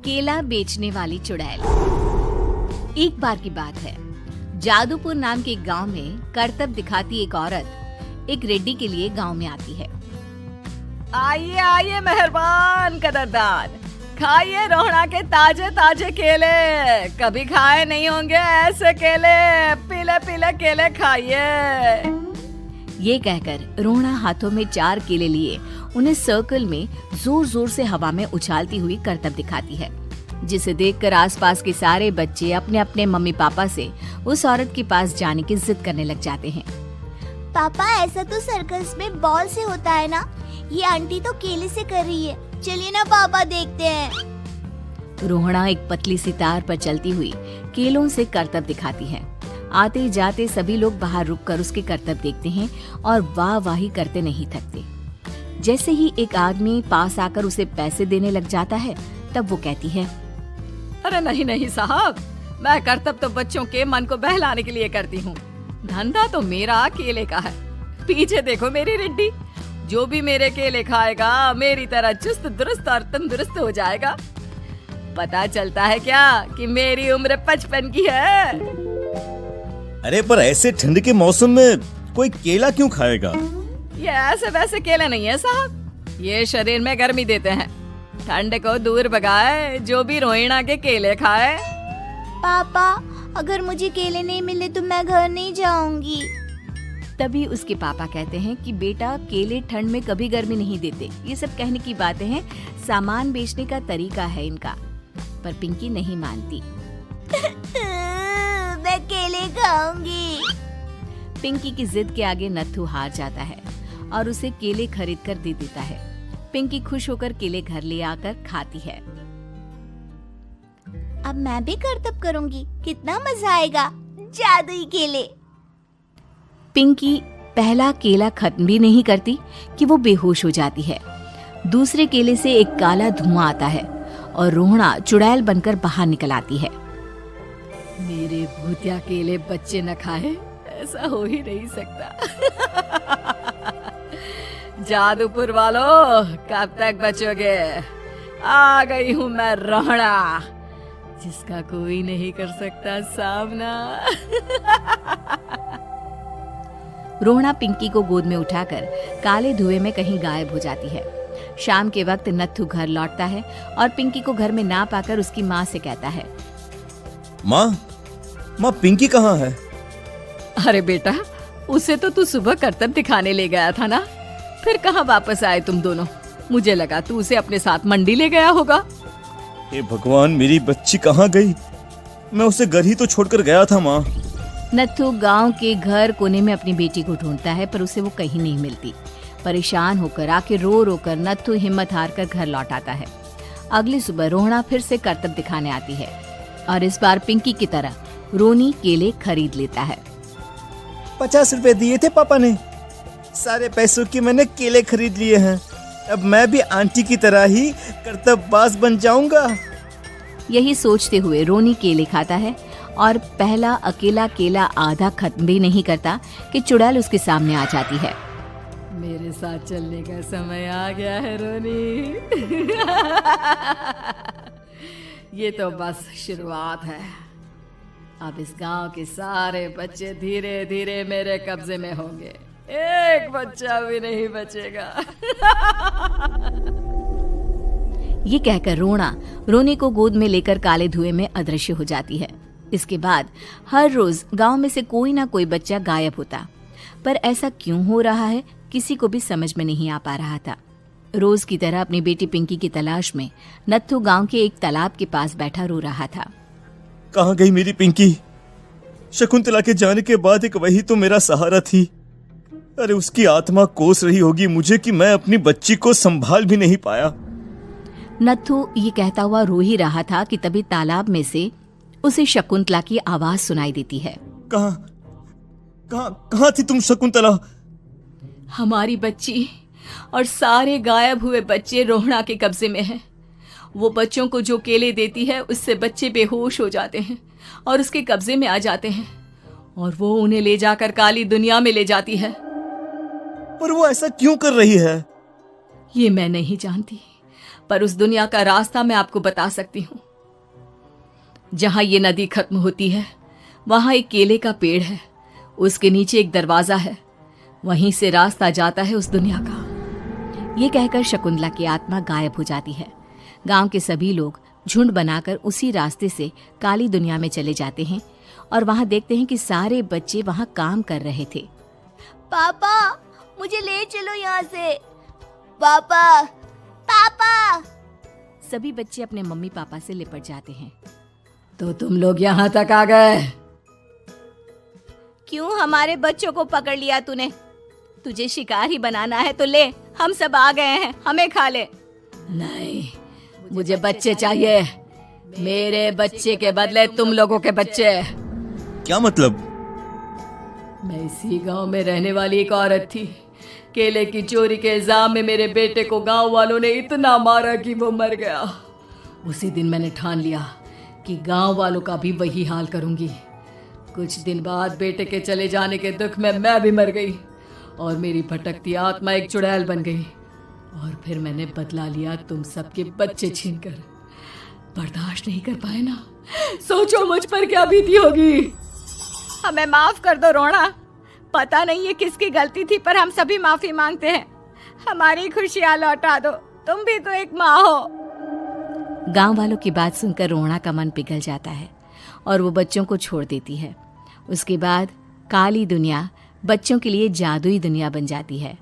केला बेचने वाली चुड़ैल। एक बार की बात है, जादूपुर नाम के एक गांव में करतब दिखाती एक औरत एक रेड्डी के लिए गांव में आती है। आइए आइए मेहरबान कदरदान, खाइए रोहड़ा के ताजे ताजे केले। कभी खाए नहीं होंगे ऐसे केले, पीले पीले केले खाइए। ये कहकर रोहड़ा हाथों में 4 केले लिए उन्हें सर्कल में जोर जोर से हवा में उछालती हुई करतब दिखाती है, जिसे देखकर आसपास के सारे बच्चे अपने अपने मम्मी पापा से उस औरत के पास जाने की जिद करने लग जाते हैं। पापा, ऐसा तो सर्कस में बॉल से होता है ना? ये आंटी तो केले से कर रही है। चलिए ना पापा, देखते हैं। रोहड़ा एक पतली सी तार पर चलती हुई केलों से करतब दिखाती है। आते जाते सभी लोग बाहर रुककर उसके करतब देखते हैं और वाह वाही करते नहीं थकते। जैसे ही एक आदमी पास आकर उसे पैसे देने लग जाता है, तब वो कहती है, अरे नहीं नहीं साहब, मैं करतब तो बच्चों के मन को बहलाने के लिए करती हूँ। धंधा तो मेरा केले का है। पीछे देखो मेरी रिड्डी, जो भी मेरे केले खाएगा मेरी तरह चुस्त दुरुस्त और तंदुरुस्त हो जाएगा। पता चलता है क्या कि मेरी उम्र 55 की है। अरे पर ऐसे ठंड के मौसम में कोई केला क्यों खाएगा? ये ऐसे वैसे केले नहीं है साहब, ये शरीर में गर्मी देते हैं। ठंड को दूर भगाए जो भी रोहिणा के केले खाए। पापा, अगर मुझे केले नहीं मिले तो मैं घर नहीं जाऊंगी। तभी उसके पापा कहते हैं कि बेटा, केले ठंड में कभी गर्मी नहीं देते। ये सब कहने की बातें हैं, सामान बेचने का तरीका है इनका। पर पिंकी नहीं मानती। मैं केले खाऊंगी। पिंकी की जिद के आगे नत्थू हार जाता है और उसे केले खरीद कर दे देता है। पिंकी खुश होकर केले घर ले आकर खाती है। अब मैं भी करतब करूंगी, कितना मजा आएगा। जादुई केले। पिंकी पहला केला खत्म भी नहीं करती कि वो बेहोश हो जाती है। दूसरे केले से एक काला धुआं आता है और रोहड़ा चुड़ैल बनकर बाहर निकल आती है। मेरे भूतिया केले बच्चे न खाए, ऐसा हो ही नहीं सकता। जादूपुर वालों, कब तक बचोगे? आ गई हूँ मैं रोहड़ा, जिसका कोई नहीं कर सकता सामना। रोहड़ा पिंकी को गोद में उठाकर काले धुएं में कहीं गायब हो जाती है। शाम के वक्त नत्थू घर लौटता है और पिंकी को घर में ना पाकर उसकी माँ से कहता है, माँ पिंकी कहाँ है? अरे बेटा, उसे तो तू सुबह करतब दिखाने ले गया था ना, फिर कहाँ वापस आए तुम दोनों? मुझे लगा तू उसे अपने साथ मंडी ले गया होगा। हे भगवान, मेरी बच्ची कहाँ गई? मैं उसे घर ही तो छोड़कर गया था माँ। नत्थू गांव के घर कोने में अपनी बेटी को ढूंढता है, पर उसे वो कहीं नहीं मिलती। परेशान होकर आके रो रो कर नत्थू हिम्मत हार कर घर लौट आता है। अगली सुबह रोहड़ा फिर से करतब दिखाने आती है और इस बार पिंकी की तरह रोनी केले खरीद लेता है। 50 रुपए दिए थे पापा ने, सारे पैसों के मैंने केले खरीद लिए हैं। अब मैं भी आंटी की तरह ही करतबबाज बन जाऊंगा। यही सोचते हुए रोनी केले खाता है और पहला अकेला केला आधा खत्म भी नहीं करता कि चुड़ैल उसके सामने आ जाती है। मेरे साथ चलने का समय आ गया है रोनी। ये तो बस शुरुआत है। अब इस गांव के सारे बच्चे धीरे धीरे मेरे कब्जे में होंगे, एक बच्चा भी नहीं बचेगा। ये कहकर रोना रोनी को गोद में लेकर काले धुएं में अदृश्य हो जाती है। इसके बाद हर रोज गांव में से कोई ना कोई बच्चा गायब होता, पर ऐसा क्यों हो रहा है किसी को भी समझ में नहीं आ पा रहा था। रोज की तरह अपनी बेटी पिंकी की तलाश में नत्थू गांव के एक तालाब के पास बैठा रो रहा था। कहाँ गई मेरी पिंकी? शकुंतला के जाने के बाद एक वही तो मेरा सहारा थी। अरे उसकी आत्मा कोस रही होगी मुझे कि मैं अपनी बच्ची को संभाल भी नहीं पाया। नत्थू ये कहता हुआ रो ही रहा था कि तभी तालाब में से उसे शकुंतला की आवाज सुनाई देती है। कहाँ थी तुम शकुंतला? हमारी बच्ची और सारे गायब हुए बच्चे रोहड़ा के कब्जे में हैं। वो बच्चों को जो केले देती है उससे बच्चे बेहोश हो जाते हैं और उसके कब्जे में आ जाते हैं और वो उन्हें ले जाकर काली दुनिया में ले जाती है। पर वो ऐसा क्यों कर रही है? ये मैं नहीं जानती, पर उस दुनिया का रास्ता मैं आपको बता सकती हूँ। जहां ये नदी खत्म होती है वहां एक केले का पेड़ है, उसके नीचे एक दरवाजा है, वहीं से रास्ता जाता है उस दुनिया का। ये कहकर शकुंतला की आत्मा गायब हो जाती है। गांव के सभी लोग झुंड बनाकर उसी रास्ते से काली दुनिया में चले जाते हैं और वहां देखते हैं कि सारे बच्चे वहां काम कर रहे थे। पापा मुझे ले चलो यहाँ से। पापा पापा। सभी बच्चे अपने मम्मी पापा से लिपट जाते हैं। तो तुम लोग यहाँ तक आ गए? क्यों हमारे बच्चों को पकड़ लिया तूने? तुझे शिकार ही बनाना है तो ले, हम सब आ गए हैं, हमें खा ले। नहीं, मुझे बच्चे चाहिए। मेरे बच्चे के बदले तुम लोगों के बच्चे। क्या मतलब? मैं इसी गांव में रहने वाली एक औरत थी। केले की चोरी के इल्जाम में मेरे बेटे को गांव वालों ने इतना मारा कि वो मर गया। उसी दिन मैंने ठान लिया कि गांव वालों का भी वही हाल करूंगी। कुछ दिन बाद बेटे के चले जाने के दुख में मैं भी मर गई और मेरी भटकती आत्मा एक चुड़ैल बन गई। और फिर मैंने बदला लिया तुम सबके बच्चे छीनकर। बर्दाश्त नहीं कर पाए ना? सोचो मुझ पर क्या बीती होगी। हमें माफ कर दो रोना। पता नहीं ये किसकी गलती थी, पर हम सभी माफी मांगते हैं। हमारी खुशियां लौटा दो, तुम भी तो एक माँ हो। गांव वालों की बात सुनकर रोना का मन पिघल जाता है और वो बच्चों को छोड़ देती है। उसके बाद काली दुनिया बच्चों के लिए जादुई दुनिया बन जाती है।